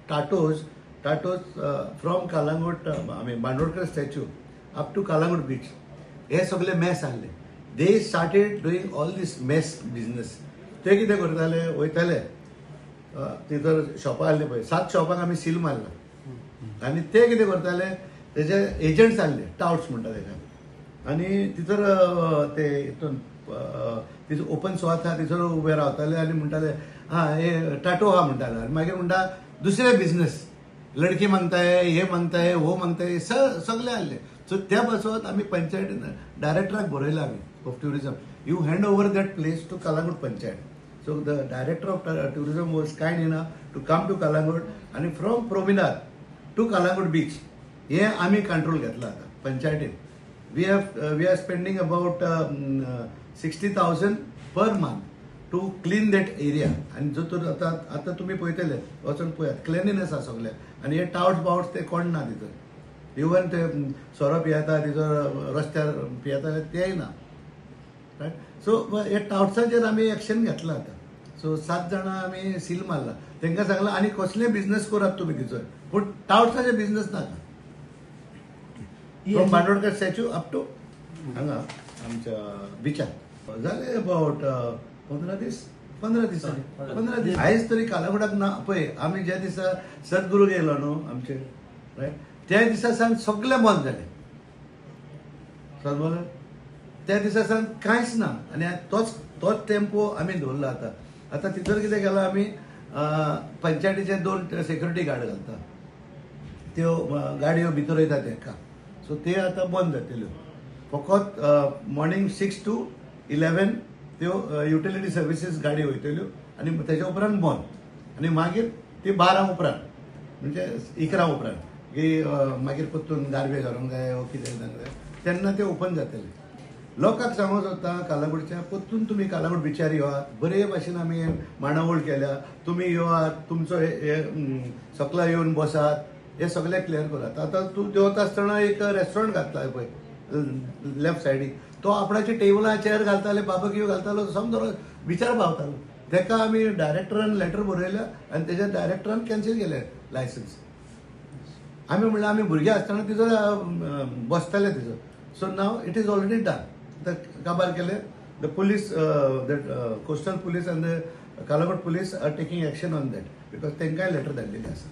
टाटोज from Calangute Bandodkar statue up to Calangute beach हे सगळे mess आहले. They started doing all this mess business. ते कितें करताले, वयताले तिथं शॉपां आहली पळय, 7 शॉपांक आमी सील मारला आनी ते कितें करताले, तेजे एजंट्स आहले, टाउट्स म्हणटा तेका, आनी तिथर ते हितून तिथं ओपन स्वात आहा तिथर उबे रावताले आनी म्हणटाले हे टाटो हा म्हणटाले. आनी मागीर म्हणटा दुसरे बिझनेस, लडकी मागताय, हे मागताय, वो मागताय, सगळे आहले. सो त्या पासत आमी पंचायतीन डायरेक्टराक बरयला आमी of tourism, you hand over that place to Calangute panchayat. So the director of tourism was kind enough to come to Calangute आनी from promenade to Calangute beach हे आमी कंट्रोल घेतला आता पंचायतीन. We are spending about 60,000 per month to clean that area. आनी जो तर आतां तुमी पळयतले वचून पळयात, क्लिनिनेस आसा सगळे. आनी हे टाउट्स बाउट्स ते कोण ना तिथं, इवन ते सोरो पियेता तिथं रस्त्यार पियेता तेय ना. रायट. सो हे टाउट्साचेर आमी एक्शन घेतला आता. सो 7 जाणां आमी सील मारला. तांकां सांगला आनी कसले बिझनेस करात तुमी थंयसर, पूण टाउट्साचे बिझनेस नाका. From Bandodkar statue up to हांगा आमच्या बिचार जाले अबाउट 15 दीस. आयज तरी कालांगुटाक ना पळय. आमी ज्या दिसा सद्गुरू गेलो न्हू आमचे, रायट, त्या दिसा सावन सगळे बंद जाले. समजलें? त्या दिसा सावन कांयच ना. आनी तोच टेम्पो आमी दवरला आतां. आतां तितर कितें केलां आमी, पंचायतीचे 2 सेक्युरिटी गार्ड घालता. त्यो गाडयो भितर वयता तेका. सो ते आतां बंद जातल्यो. फकत मॉर्निंग 6 to 11 त्यो युटिलिटी सर्विसीस गाडी वयतल्यो आनी तेच्या उपरांत बंद. आनी मागीर ती 12 उपरांत म्हणजे 11 उपरांत की मागीर परतून गार्बेज व्हरोंक जाय वो कितें जाय तेन्ना ते ओपन जातले. लोकांक सांगूंक सोदता कालांगूटच्या, परतून तुमी कालांगूट बिचार येवात. बरे भाशेन आमी मांडावळ केल्या. तुमी येवात, तुमचो सकला येवन बसात, हे सगळे क्लियर करात. आतां तूं देंवता आसतना एक रेस्टॉरंट घातला पळय लेफ्ट सायडीक, तो आपणाची टेबलां चेअर घालताले, बार्बेक्यू घालतालो, समजलो बिचार पावतालो. तेका आमी डायरेक्टरान लेटर बरयल्या आनी तेच्या डायरेक्टरान कॅन्सील केलें लायसन्स. आमी म्हणलें आमी भुरगे आसतना तिजो बसताले तिजो. So now it is already done. काबार केले. The police, the coastal police and the Calangute police are taking action on that because तेंकांय लेटर धाडलेली आसा.